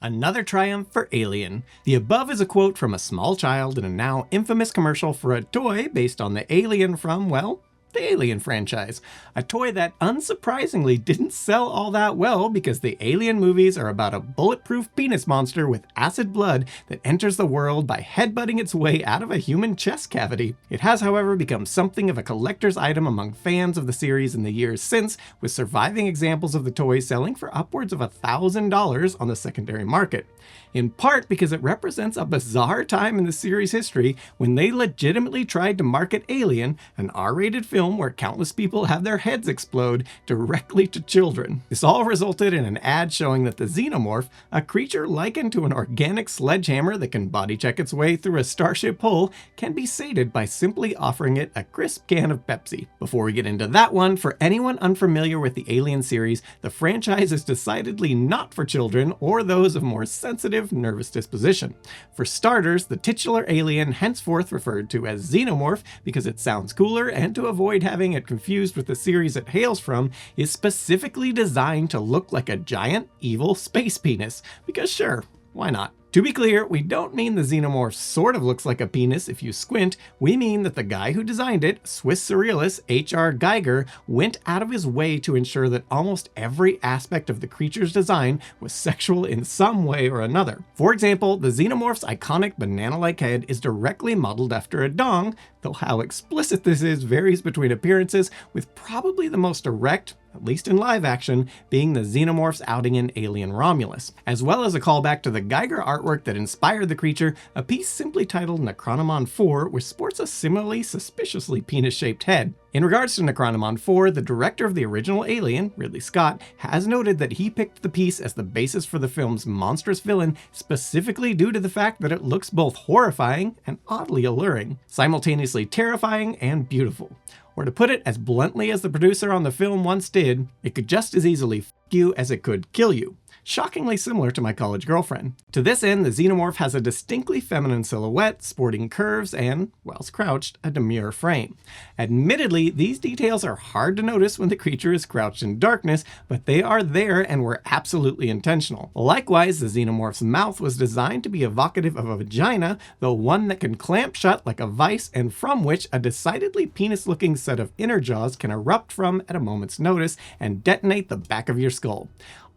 Another triumph for Alien. The above is a quote from a small child in a now infamous commercial for a toy based on the alien from, well, the Alien franchise. A toy that unsurprisingly didn't sell all that well because the Alien movies are about a bulletproof penis monster with acid blood that enters the world by headbutting its way out of a human chest cavity. It has, however, become something of a collector's item among fans of the series in the years since, with surviving examples of the toy selling for upwards of $1,000 on the secondary market. In part because it represents a bizarre time in the series' history when they legitimately tried to market Alien, an R-rated film where countless people have their heads explode, directly to children. This all resulted in an ad showing that the xenomorph, a creature likened to an organic sledgehammer that can body check its way through a starship hull, can be sated by simply offering it a crisp can of Pepsi. Before we get into that one, for anyone unfamiliar with the Alien series, the franchise is decidedly not for children or those of more sensitive nervous disposition. For starters, the titular alien, henceforth referred to as Xenomorph because it sounds cooler and to avoid having it confused with the series it hails from, is specifically designed to look like a giant, evil space penis, because sure, why not? To be clear, we don't mean the xenomorph sort of looks like a penis if you squint, we mean that the guy who designed it, Swiss surrealist H.R. Geiger, went out of his way to ensure that almost every aspect of the creature's design was sexual in some way or another. For example, the xenomorph's iconic banana-like head is directly modeled after a dong, though how explicit this is varies between appearances, with probably the most direct, at least in live action, being the xenomorph's outing in Alien Romulus. As well as a callback to the Geiger artwork that inspired the creature, a piece simply titled Necronomon 4, which sports a similarly suspiciously penis-shaped head. In regards to Necronomon 4, the director of the original Alien, Ridley Scott, has noted that he picked the piece as the basis for the film's monstrous villain specifically due to the fact that it looks both horrifying and oddly alluring, simultaneously terrifying and beautiful. Or to put it as bluntly as the producer on the film once did, it could just as easily f you as it could kill you. Shockingly similar to my college girlfriend. To this end, the xenomorph has a distinctly feminine silhouette, sporting curves, and, whilst crouched, a demure frame. Admittedly, these details are hard to notice when the creature is crouched in darkness, but they are there and were absolutely intentional. Likewise, the xenomorph's mouth was designed to be evocative of a vagina, though one that can clamp shut like a vice and from which a decidedly penis-looking set of inner jaws can erupt from at a moment's notice and detonate the back of your skull.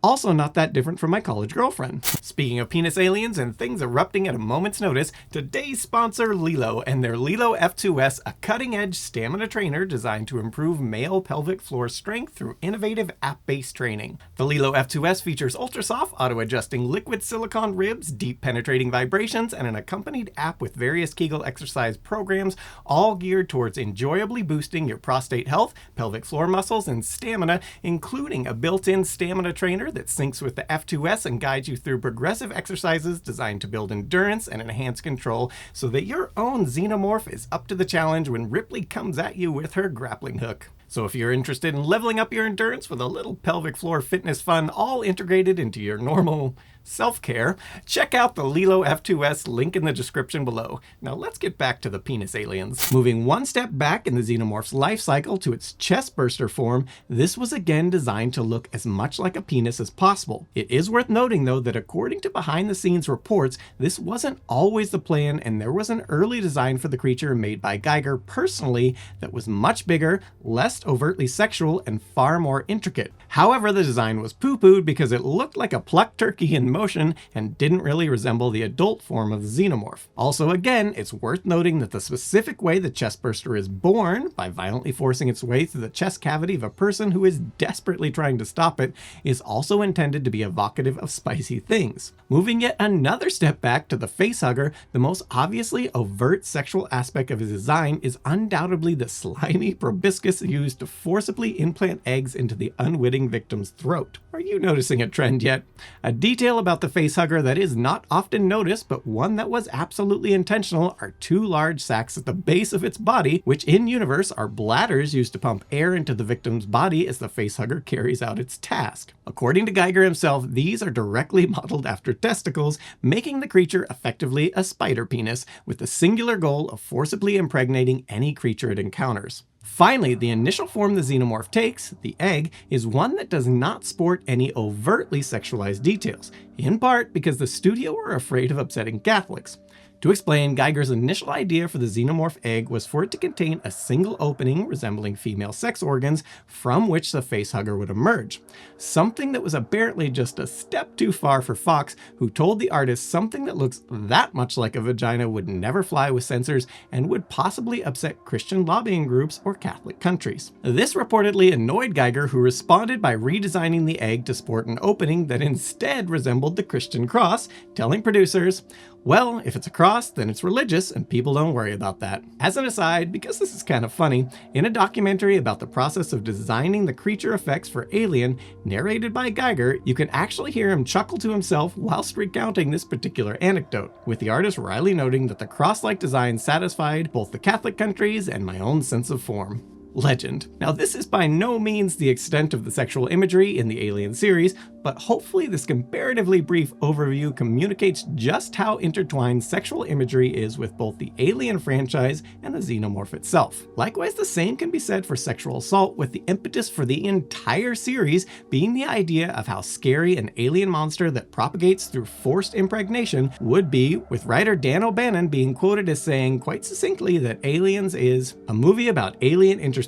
Also not that different from my college girlfriend. Speaking of penis aliens and things erupting at a moment's notice, today's sponsor Lilo and their Lilo F2S, a cutting-edge stamina trainer designed to improve male pelvic floor strength through innovative app-based training. The Lilo F2S features ultra-soft, auto-adjusting liquid silicone ribs, deep penetrating vibrations, and an accompanied app with various Kegel exercise programs, all geared towards enjoyably boosting your prostate health, pelvic floor muscles, and stamina, including a built-in stamina trainer that syncs with the F2S and guides you through progressive exercises designed to build endurance and enhance control so that your own xenomorph is up to the challenge when Ripley comes at you with her grappling hook. So if you're interested in leveling up your endurance with a little pelvic floor fitness fun all integrated into your normal self-care, check out the Lilo F2S, link in the description below. Now let's get back to the penis aliens. Moving one step back in the xenomorph's life cycle to its chestburster form, this was again designed to look as much like a penis as possible. It is worth noting though that according to behind-the-scenes reports, this wasn't always the plan, and there was an early design for the creature made by Geiger personally that was much bigger, less overtly sexual, and far more intricate. However, the design was poo-pooed because it looked like a plucked turkey in motion and didn't really resemble the adult form of the xenomorph. Also, again, it's worth noting that the specific way the chestburster is born, by violently forcing its way through the chest cavity of a person who is desperately trying to stop it, is also intended to be evocative of spicy things. Moving yet another step back to the facehugger, the most obviously overt sexual aspect of his design is undoubtedly the slimy proboscis used to forcibly implant eggs into the unwitting victim's throat. Are you noticing a trend yet? A detail about the facehugger that is not often noticed, but one that was absolutely intentional, are two large sacs at the base of its body, which in universe are bladders used to pump air into the victim's body as the facehugger carries out its task. According to Geiger himself, these are directly modeled after testicles, making the creature effectively a spider penis, with the singular goal of forcibly impregnating any creature it encounters. Finally, the initial form the xenomorph takes, the egg, is one that does not sport any overtly sexualized details, in part because the studio were afraid of upsetting Catholics. To explain, Geiger's initial idea for the xenomorph egg was for it to contain a single opening resembling female sex organs from which the facehugger would emerge. Something that was apparently just a step too far for Fox, who told the artist something that looks that much like a vagina would never fly with censors and would possibly upset Christian lobbying groups or Catholic countries. This reportedly annoyed Geiger, who responded by redesigning the egg to sport an opening that instead resembled the Christian cross, telling producers, "Well, if it's a cross, then it's religious, and people don't worry about that." As an aside, because this is kind of funny, in a documentary about the process of designing the creature effects for Alien, narrated by Geiger, you can actually hear him chuckle to himself whilst recounting this particular anecdote, with the artist wryly noting that the cross-like design satisfied both the Catholic countries and my own sense of form. Legend. Now, this is by no means the extent of the sexual imagery in the Alien series, but hopefully this comparatively brief overview communicates just how intertwined sexual imagery is with both the Alien franchise and the xenomorph itself. Likewise, the same can be said for sexual assault, with the impetus for the entire series being the idea of how scary an alien monster that propagates through forced impregnation would be, with writer Dan O'Bannon being quoted as saying quite succinctly that Aliens is a movie about alien interspecies.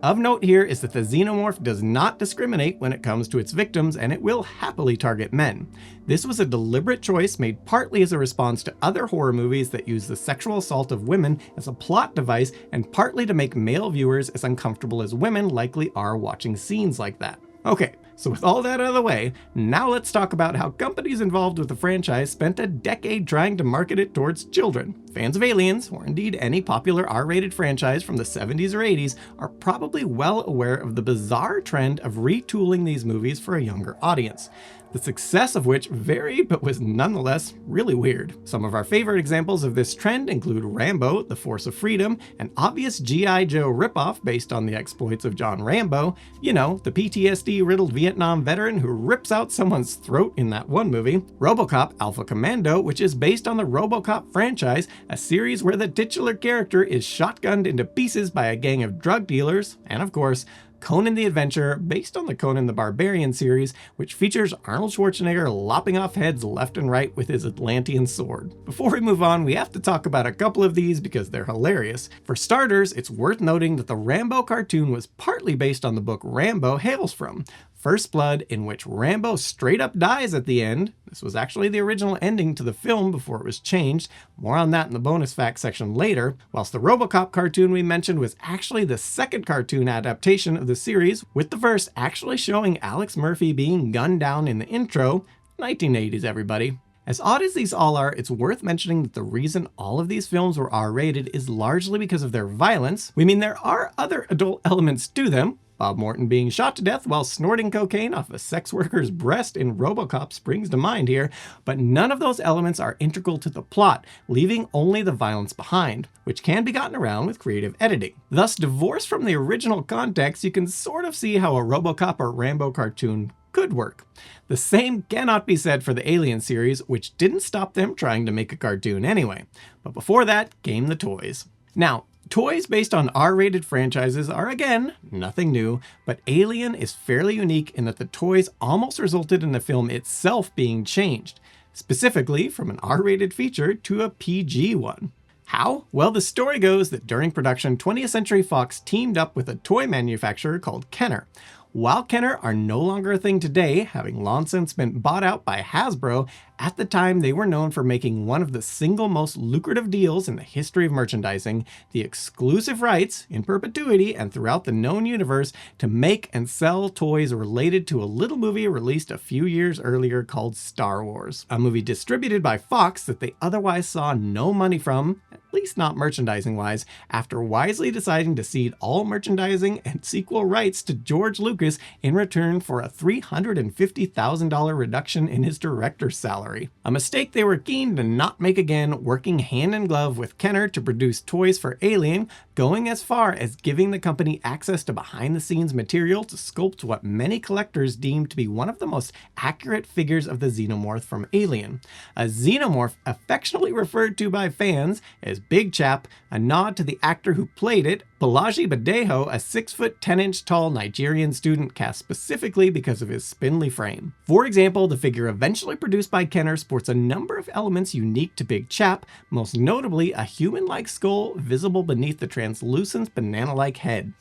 Of note here is that the xenomorph does not discriminate when it comes to its victims, and it will happily target men. This was a deliberate choice made partly as a response to other horror movies that use the sexual assault of women as a plot device, and partly to make male viewers as uncomfortable as women likely are watching scenes like that. Okay, so with all that out of the way, now let's talk about how companies involved with the franchise spent a decade trying to market it towards children. Fans of Aliens, or indeed any popular R-rated franchise from the 70s or 80s, are probably well aware of the bizarre trend of retooling these movies for a younger audience, the success of which varied but was nonetheless really weird. Some of our favorite examples of this trend include Rambo, The Force of Freedom, an obvious G.I. Joe ripoff based on the exploits of John Rambo, you know, the PTSD-riddled Vietnam veteran who rips out someone's throat in that one movie, RoboCop Alpha Commando, which is based on the RoboCop franchise, a series where the titular character is shotgunned into pieces by a gang of drug dealers, and of course, Conan the Adventurer, based on the Conan the Barbarian series, which features Arnold Schwarzenegger lopping off heads left and right with his Atlantean sword. Before we move on, we have to talk about a couple of these because they're hilarious. For starters, it's worth noting that the Rambo cartoon was partly based on the book Rambo hails from, First Blood, in which Rambo straight up dies at the end. This was actually the original ending to the film before it was changed. More on that in the bonus facts section later. Whilst the RoboCop cartoon we mentioned was actually the second cartoon adaptation of the series, with the first actually showing Alex Murphy being gunned down in the intro. 1980s, everybody. As odd as these all are, it's worth mentioning that the reason all of these films were R-rated is largely because of their violence. We mean, there are other adult elements to them, Bob Morton being shot to death while snorting cocaine off a sex worker's breast in RoboCop springs to mind here, but none of those elements are integral to the plot, leaving only the violence behind, which can be gotten around with creative editing. Thus, divorced from the original context, you can sort of see how a RoboCop or Rambo cartoon could work. The same cannot be said for the Alien series, which didn't stop them trying to make a cartoon anyway. But before that came the toys. Now, toys based on R-rated franchises are, again, nothing new, but Alien is fairly unique in that the toys almost resulted in the film itself being changed, specifically from an R-rated feature to a PG one. How? Well, the story goes that during production, 20th Century Fox teamed up with a toy manufacturer called Kenner. While Kenner are no longer a thing today, having long since been bought out by Hasbro, at the time they were known for making one of the single most lucrative deals in the history of merchandising, the exclusive rights, in perpetuity and throughout the known universe, to make and sell toys related to a little movie released a few years earlier called Star Wars, a movie distributed by Fox that they otherwise saw no money from, at least not merchandising-wise, after wisely deciding to cede all merchandising and sequel rights to George Lucas in return for a $350,000 reduction in his director's salary. A mistake they were keen to not make again, working hand in glove with Kenner to produce toys for Alien, going as far as giving the company access to behind-the-scenes material to sculpt what many collectors deemed to be one of the most accurate figures of the xenomorph from Alien. A xenomorph affectionately referred to by fans as Big Chap, a nod to the actor who played it, Balaji Badejo, a 6' 10" tall Nigerian student cast specifically because of his spindly frame. For example, the figure eventually produced by Kenner sports a number of elements unique to Big Chap, most notably a human-like skull visible beneath the translucent banana-like head.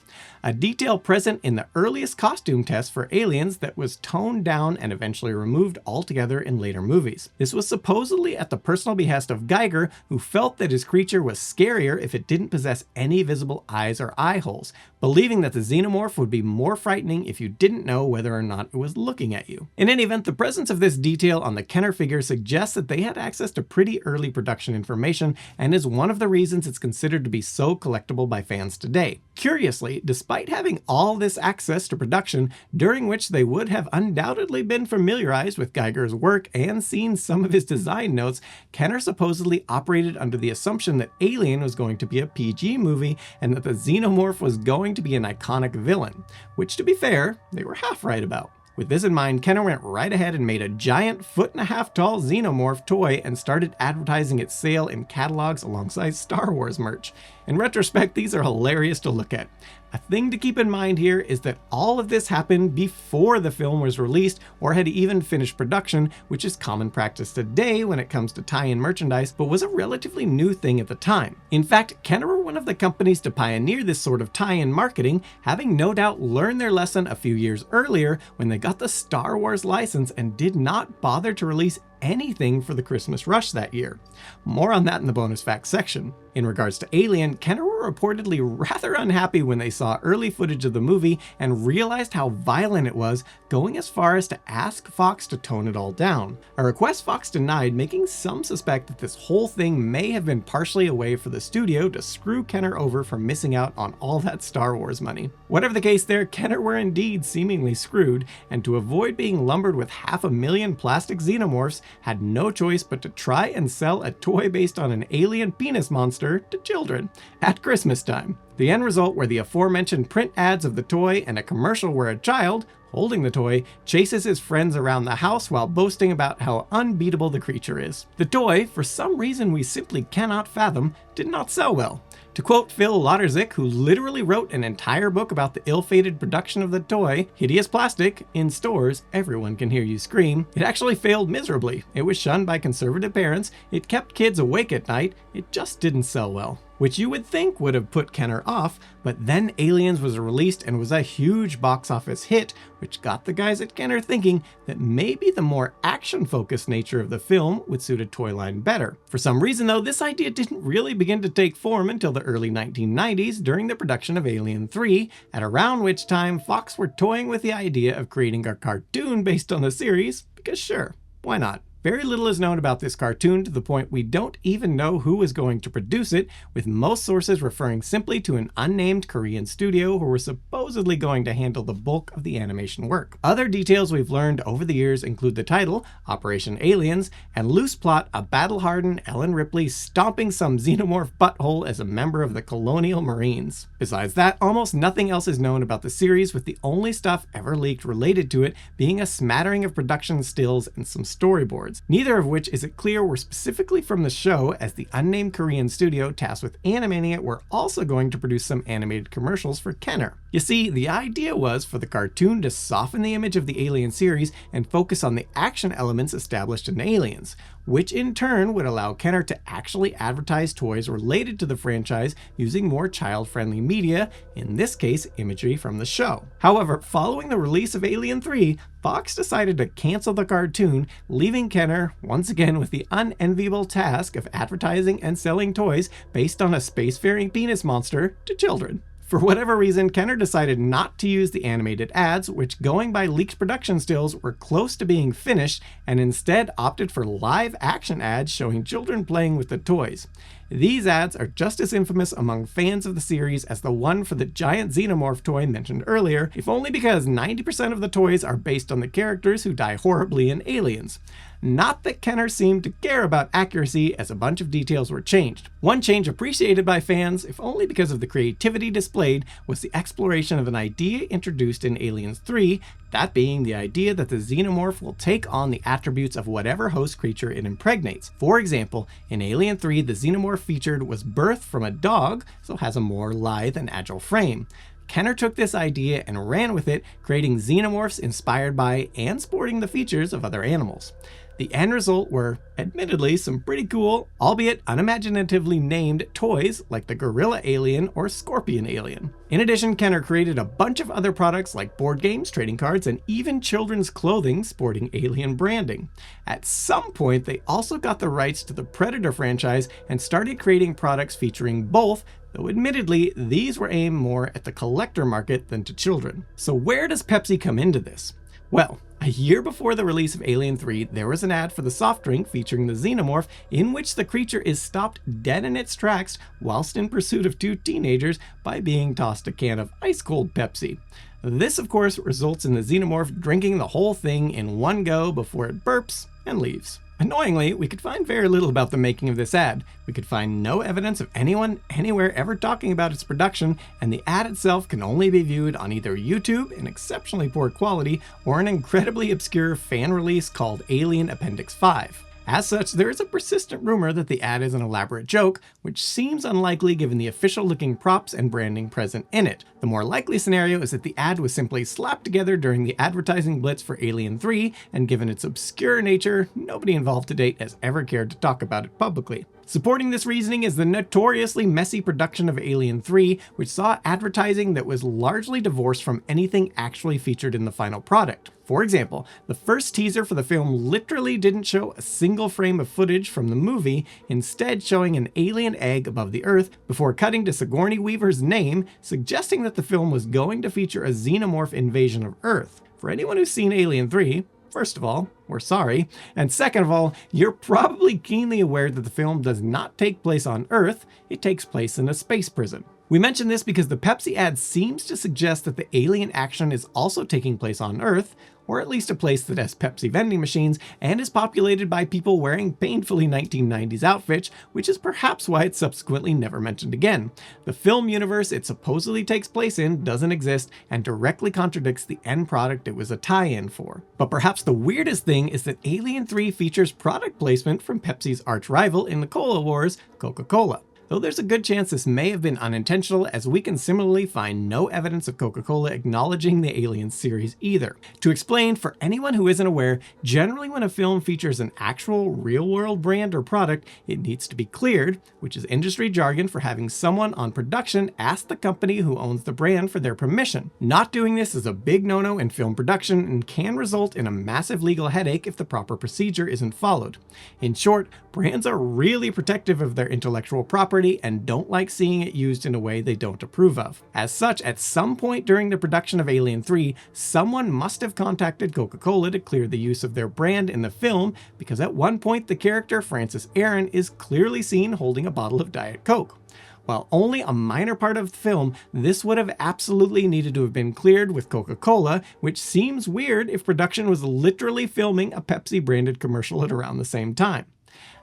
A detail present in the earliest costume test for Aliens that was toned down and eventually removed altogether in later movies. This was supposedly at the personal behest of Geiger, who felt that his creature was scarier if it didn't possess any visible eyes or eye holes, believing that the xenomorph would be more frightening if you didn't know whether or not it was looking at you. In any event, the presence of this detail on the Kenner figure suggests that they had access to pretty early production information and is one of the reasons it's considered to be so collectible by fans today. Curiously, despite having all this access to production, during which they would have undoubtedly been familiarized with Geiger's work and seen some of his design notes, Kenner supposedly operated under the assumption that Alien was going to be a PG movie and that the xenomorph was going to be an iconic villain, which, to be fair, they were half right about. With this in mind, Kenner went right ahead and made a giant 1.5 tall xenomorph toy and started advertising its sale in catalogs alongside Star Wars merch. In retrospect, these are hilarious to look at. A thing to keep in mind here is that all of this happened before the film was released or had even finished production, which is common practice today when it comes to tie-in merchandise, but was a relatively new thing at the time. In fact, Kenner were one of the companies to pioneer this sort of tie-in marketing, having no doubt learned their lesson a few years earlier when they got the Star Wars license and did not bother to release anything for the Christmas rush that year. More on that in the bonus facts section. In regards to Alien, Kenner were reportedly rather unhappy when they saw early footage of the movie and realized how violent it was, going as far as to ask Fox to tone it all down. A request Fox denied, making some suspect that this whole thing may have been partially a way for the studio to screw Kenner over for missing out on all that Star Wars money. Whatever the case there, Kenner were indeed seemingly screwed, and to avoid being lumbered with 500,000 plastic xenomorphs, had no choice but to try and sell a toy based on an alien penis monster to children at Christmas time. The end result were the aforementioned print ads of the toy and a commercial where a child, holding the toy, chases his friends around the house while boasting about how unbeatable the creature is. The toy, for some reason we simply cannot fathom, did not sell well. To quote Phil Lauderzik, who literally wrote an entire book about the ill-fated production of the toy, "Hideous plastic, in stores, everyone can hear you scream," it actually failed miserably. It was shunned by conservative parents, it kept kids awake at night, it just didn't sell well. Which you would think would have put Kenner off, but then Aliens was released and was a huge box office hit, which got the guys at Kenner thinking that maybe the more action-focused nature of the film would suit a toy line better. For some reason though, this idea didn't really begin to take form until the early 1990s during the production of Alien 3, at around which time Fox were toying with the idea of creating a cartoon based on the series, because sure, why not? Very little is known about this cartoon, to the point we don't even know who was going to produce it, with most sources referring simply to an unnamed Korean studio who were supposedly going to handle the bulk of the animation work. Other details we've learned over the years include the title, Operation Aliens, and loose plot, a battle-hardened Ellen Ripley stomping some xenomorph butthole as a member of the Colonial Marines. Besides that, almost nothing else is known about the series, with the only stuff ever leaked related to it being a smattering of production stills and some storyboards. Neither of which is it clear were specifically from the show, as the unnamed Korean studio tasked with animating it were also going to produce some animated commercials for Kenner. You see, the idea was for the cartoon to soften the image of the Alien series and focus on the action elements established in Aliens, which in turn would allow Kenner to actually advertise toys related to the franchise using more child-friendly media, in this case imagery from the show. However, following the release of Alien 3, Fox decided to cancel the cartoon, leaving Kenner once again with the unenviable task of advertising and selling toys based on a spacefaring penis monster to children. For whatever reason, Kenner decided not to use the animated ads, which, going by leaked production stills, were close to being finished, and instead opted for live action ads showing children playing with the toys. These ads are just as infamous among fans of the series as the one for the giant xenomorph toy mentioned earlier, if only because 90% of the toys are based on the characters who die horribly in Aliens. Not that Kenner seemed to care about accuracy, as a bunch of details were changed. One change appreciated by fans, if only because of the creativity displayed, was the exploration of an idea introduced in Aliens 3, that being the idea that the xenomorph will take on the attributes of whatever host creature it impregnates. For example, in Alien 3, the xenomorph featured was birthed from a dog, so has a more lithe and agile frame. Kenner took this idea and ran with it, creating xenomorphs inspired by and sporting the features of other animals. The end result were, admittedly, some pretty cool, albeit unimaginatively named, toys like the Gorilla Alien or Scorpion Alien. In addition, Kenner created a bunch of other products like board games, trading cards, and even children's clothing sporting Alien branding. At some point, they also got the rights to the Predator franchise and started creating products featuring both, though admittedly, these were aimed more at the collector market than to children. So where does Pepsi come into this? Well, a year before the release of Alien 3, there was an ad for the soft drink featuring the xenomorph, in which the creature is stopped dead in its tracks whilst in pursuit of two teenagers by being tossed a can of ice-cold Pepsi. This, of course, results in the xenomorph drinking the whole thing in one go before it burps and leaves. Annoyingly, we could find very little about the making of this ad. We could find no evidence of anyone anywhere ever talking about its production, and the ad itself can only be viewed on either YouTube in exceptionally poor quality or an incredibly obscure fan release called Alien Appendix 5. As such, there is a persistent rumor that the ad is an elaborate joke, which seems unlikely given the official-looking props and branding present in it. The more likely scenario is that the ad was simply slapped together during the advertising blitz for Alien 3, and given its obscure nature, nobody involved to date has ever cared to talk about it publicly. Supporting this reasoning is the notoriously messy production of Alien 3, which saw advertising that was largely divorced from anything actually featured in the final product. For example, the first teaser for the film literally didn't show a single frame of footage from the movie, instead showing an alien egg above the Earth before cutting to Sigourney Weaver's name, suggesting that the film was going to feature a xenomorph invasion of Earth. For anyone who's seen Alien 3, first of all, we're sorry, and second of all, you're probably keenly aware that the film does not take place on Earth, it takes place in a space prison. We mention this because the Pepsi ad seems to suggest that the alien action is also taking place on Earth, or at least a place that has Pepsi vending machines and is populated by people wearing painfully 1990s outfits, which is perhaps why it's subsequently never mentioned again. The film universe it supposedly takes place in doesn't exist and directly contradicts the end product it was a tie-in for. But perhaps the weirdest thing is that Alien 3 features product placement from Pepsi's arch-rival in the Cola Wars, Coca-Cola. Though there's a good chance this may have been unintentional, as we can similarly find no evidence of Coca-Cola acknowledging the Alien series either. To explain, for anyone who isn't aware, generally when a film features an actual real-world brand or product, it needs to be cleared, which is industry jargon for having someone on production ask the company who owns the brand for their permission. Not doing this is a big no-no in film production and can result in a massive legal headache if the proper procedure isn't followed. In short, brands are really protective of their intellectual property and don't like seeing it used in a way they don't approve of. As such, at some point during the production of Alien 3, someone must have contacted Coca-Cola to clear the use of their brand in the film, because at one point the character Francis Aaron is clearly seen holding a bottle of Diet Coke. While only a minor part of the film, this would have absolutely needed to have been cleared with Coca-Cola, which seems weird if production was literally filming a Pepsi branded commercial at around the same time.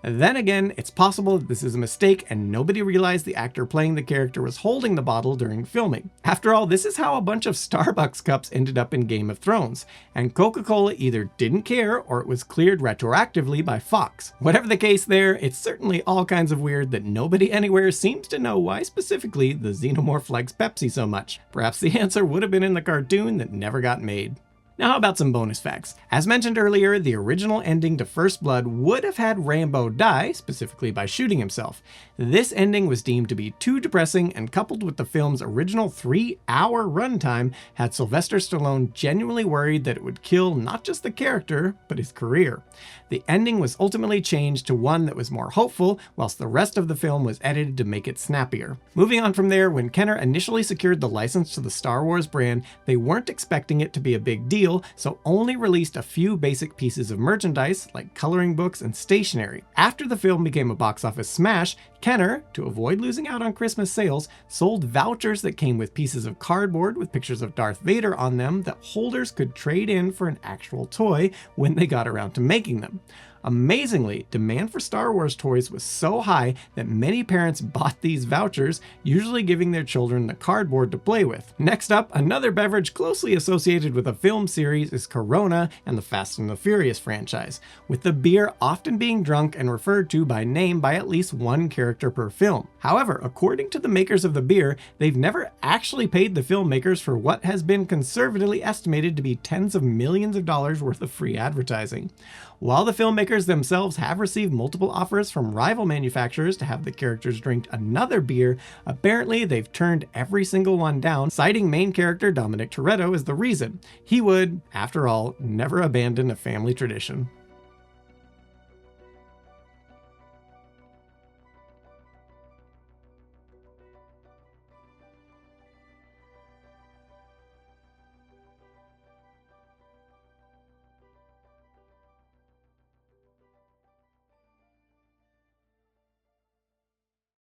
Then again, it's possible that this is a mistake and nobody realized the actor playing the character was holding the bottle during filming. After all, this is how a bunch of Starbucks cups ended up in Game of Thrones, and Coca-Cola either didn't care or it was cleared retroactively by Fox. Whatever the case there, it's certainly all kinds of weird that nobody anywhere seems to know why specifically the xenomorph likes Pepsi so much. Perhaps the answer would have been in the cartoon that never got made. Now how about some bonus facts? As mentioned earlier, the original ending to First Blood would have had Rambo die, specifically by shooting himself. This ending was deemed to be too depressing, and coupled with the film's original 3-hour runtime, had Sylvester Stallone genuinely worried that it would kill not just the character, but his career. The ending was ultimately changed to one that was more hopeful, whilst the rest of the film was edited to make it snappier. Moving on from there, when Kenner initially secured the license to the Star Wars brand, they weren't expecting it to be a big deal, so only released a few basic pieces of merchandise like coloring books and stationery. After the film became a box office smash, Kenner, to avoid losing out on Christmas sales, sold vouchers that came with pieces of cardboard with pictures of Darth Vader on them that holders could trade in for an actual toy when they got around to making them. Amazingly, demand for Star Wars toys was so high that many parents bought these vouchers, usually giving their children the cardboard to play with. Next up, another beverage closely associated with a film series is Corona and the Fast and the Furious franchise, with the beer often being drunk and referred to by name by at least one character per film. However, according to the makers of the beer, they've never actually paid the filmmakers for what has been conservatively estimated to be tens of millions of dollars worth of free advertising. While the filmmakers themselves have received multiple offers from rival manufacturers to have the characters drink another beer, apparently they've turned every single one down, citing main character Dominic Toretto as the reason. He would, after all, never abandon a family tradition.